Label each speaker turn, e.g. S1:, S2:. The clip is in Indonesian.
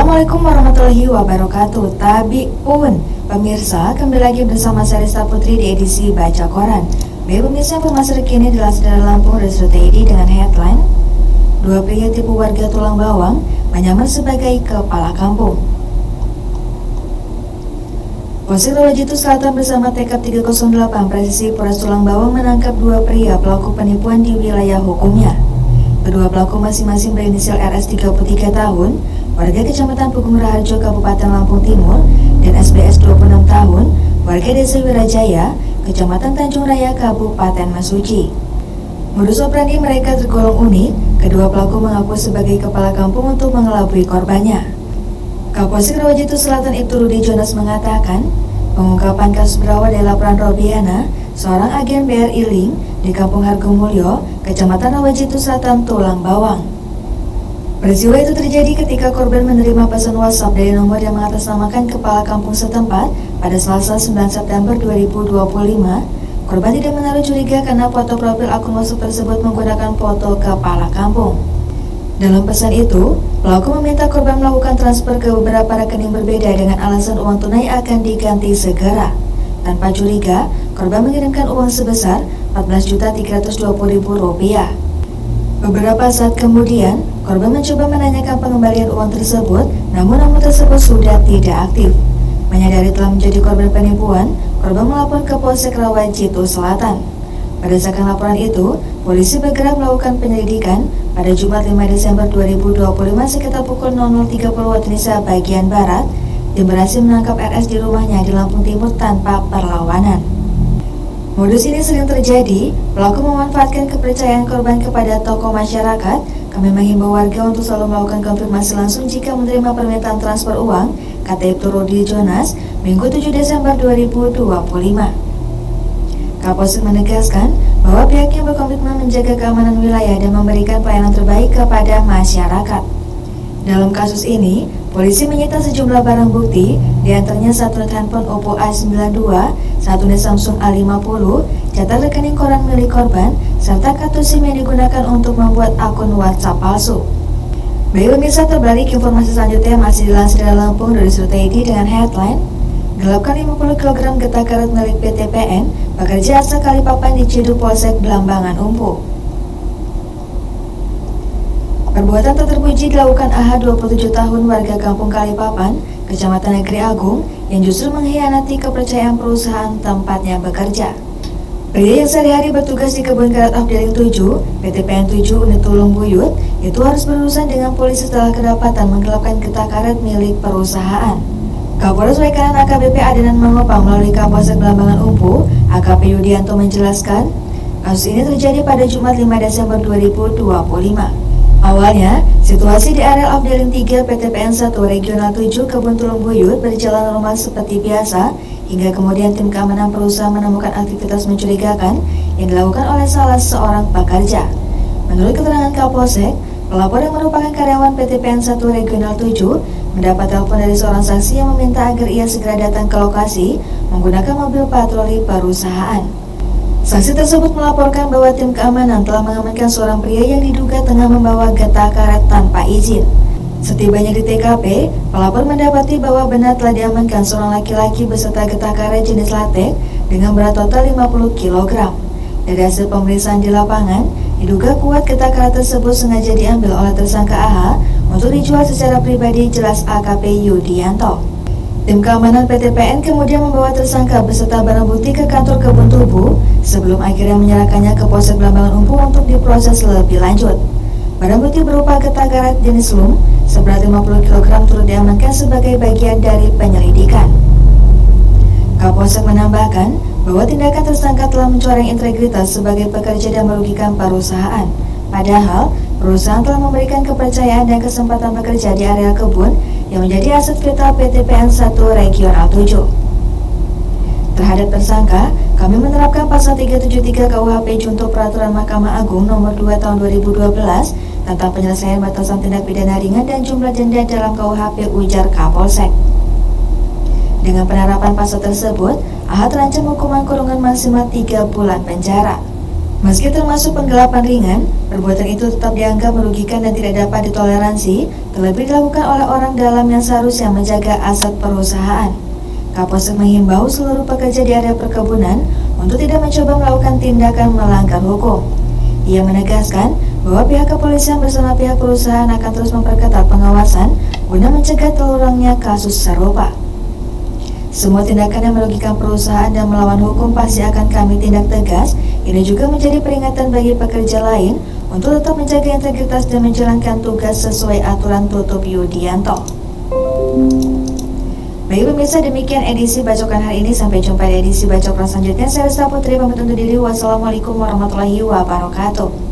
S1: Assalamualaikum warahmatullahi wabarakatuh. Tabiun, pemirsa, kembali lagi bersama saya Rista Putri di edisi Baca Koran. Baik pemirsa, informasi terkini di Lansir Lampung dari Sudut.id dengan headline: Dua pria tipu warga Tulang Bawang menyamar sebagai kepala kampung. Polsek Rawajitu Selatan bersama Tekap 308 Presisi Polres Tulang Bawang menangkap dua pria pelaku penipuan di wilayah hukumnya. Kedua pelaku masing-masing berinisial RS 33 tahun, warga Kecamatan Pugung Raharjo, Kabupaten Lampung Timur, dan SBS 26 tahun, warga Desa Wirajaya, Kecamatan Tanjung Raya, Kabupaten Mesuji. Modus operandi mereka tergolong unik. Kedua pelaku mengaku sebagai kepala kampung untuk mengelabui korbannya. Kapolsek Rawajitu Selatan Ibtu Rudi Jonas mengatakan, pengungkapan kasus berawal dari laporan Robiana, seorang agen BRI Link di Kampung Hargomulyo, Kecamatan Rawajitu Selatan, Tulang Bawang. Peristiwa itu terjadi ketika korban menerima pesan WhatsApp dari nomor yang mengatasnamakan kepala kampung setempat pada Selasa 9 September 2025. Korban tidak menaruh curiga karena foto profil akun WhatsApp tersebut menggunakan foto kepala kampung. Dalam pesan itu, pelaku meminta korban melakukan transfer ke beberapa rekening berbeda dengan alasan uang tunai akan diganti segera. Tanpa curiga, korban mengirimkan uang sebesar Rp14.320.000. Beberapa saat kemudian, korban mencoba menanyakan pengembalian uang tersebut, namun nomor tersebut sudah tidak aktif. Menyadari telah menjadi korban penipuan, korban melapor ke Polsek Rawajitu Selatan. Berdasarkan laporan itu, polisi bergerak melakukan penyelidikan. Pada Jumat 5 Desember 2025 sekitar pukul 00.30 waktu Indonesia bagian Barat, tim berhasil menangkap RS di rumahnya di Lampung Timur tanpa perlawanan. Modus ini sering terjadi. Pelaku memanfaatkan kepercayaan korban kepada tokoh masyarakat. Kami menghimbau warga untuk selalu melakukan konfirmasi langsung jika menerima permintaan transfer uang, kata Ibtu Rudi Jonas, Minggu 7 Desember 2025. Kapolsek menegaskan bahwa pihaknya berkomitmen menjaga keamanan wilayah dan memberikan pelayanan terbaik kepada masyarakat. Dalam kasus ini, polisi menyita sejumlah barang bukti, diantaranya satu unit handphone Oppo A92, satu unit Samsung A50, catat rekening koran milik korban, serta kartu SIM yang digunakan untuk membuat akun WhatsApp palsu. Baik pemirsa, terbalik informasi selanjutnya masih dilansir dari Lampung dari Sudut.id dengan headline: Gelapkan 50 kg getah karet milik PT PN, pekerja asal Kalipapan diciduk Polsek Blambangan Umpu. Perbuatan tak terpuji dilakukan AH 27 tahun warga Kampung Kalipapan, Kecamatan Negeri Agung, yang justru mengkhianati kepercayaan perusahaan tempatnya bekerja. Pria yang sehari-hari bertugas di kebun karet Afdeling 7, PT PN 7 Unit Tulung Buyut, itu harus berurusan dengan polisi setelah kedapatan menggelapkan getah karet milik perusahaan. Kapolres Wekanan AKBP Adenan Mangopang melalui Kapolsek Blambangan Umpu, AKP Yudianto menjelaskan, kasus ini terjadi pada Jumat 5 Desember 2025. Awalnya, situasi di area Afdeling 3 PT PN 1 Regional 7 Kebun Tulung Buyut berjalan normal seperti biasa, hingga kemudian tim keamanan perusahaan menemukan aktivitas mencurigakan yang dilakukan oleh salah seorang pekerja. Menurut keterangan Kapolsek, pelapor yang merupakan karyawan PT PN 1 Regional 7 mendapat telepon dari seorang saksi yang meminta agar ia segera datang ke lokasi menggunakan mobil patroli perusahaan. Saksi tersebut melaporkan bahwa tim keamanan telah mengamankan seorang pria yang diduga tengah membawa getah karet tanpa izin. Setibanya di TKP, pelapor mendapati bahwa benar telah diamankan seorang laki-laki beserta getah karet jenis latex dengan berat total 50 kg. Dari hasil pemeriksaan di lapangan, diduga kuat getah karet tersebut sengaja diambil oleh tersangka AH untuk dijual secara pribadi, jelas AKP Yudianto. Tim keamanan PT PN kemudian membawa tersangka beserta barang bukti ke kantor Kebun Tubuh sebelum akhirnya menyerahkannya ke Polsek Blambangan Umpu untuk diproses lebih lanjut. Barang bukti berupa getah karet jenis lum seberat 50 kg turut diamankan sebagai bagian dari penyelidikan. Kapolsek menambahkan bahwa tindakan tersangka telah mencoreng integritas sebagai pekerja dan merugikan perusahaan. Padahal, perusahaan telah memberikan kepercayaan dan kesempatan bekerja di area kebun yang menjadi aset vital PT PN 1 Regional 7. Terhadap tersangka, kami menerapkan pasal 373 KUHP Junto Peraturan Mahkamah Agung Nomor 2 Tahun 2012 tentang penyelesaian batasan tindak pidana ringan dan jumlah denda dalam KUHP, ujar Kapolsek. Dengan penerapan pasal tersebut, AH terancam hukuman kurungan maksimal 3 bulan penjara. Meski termasuk penggelapan ringan, perbuatan itu tetap dianggap merugikan dan tidak dapat ditoleransi, terlebih dilakukan oleh orang dalam yang seharusnya menjaga aset perusahaan. Kapolsek menghimbau seluruh pekerja di area perkebunan untuk tidak mencoba melakukan tindakan melanggar hukum. Ia menegaskan bahwa pihak kepolisian bersama pihak perusahaan akan terus memperketat pengawasan guna mencegah terulangnya kasus serupa. Semua tindakan yang merugikan perusahaan dan melawan hukum pasti akan kami tindak tegas. Ini juga menjadi peringatan bagi pekerja lain untuk tetap menjaga integritas dan menjalankan tugas sesuai aturan, tutup Yudianto. Baik pemirsa, demikian edisi Bacokan hari ini. Sampai jumpa di edisi Bacokan selanjutnya. Saya Resta Putri pamit undur diri. Wassalamualaikum warahmatullahi wabarakatuh.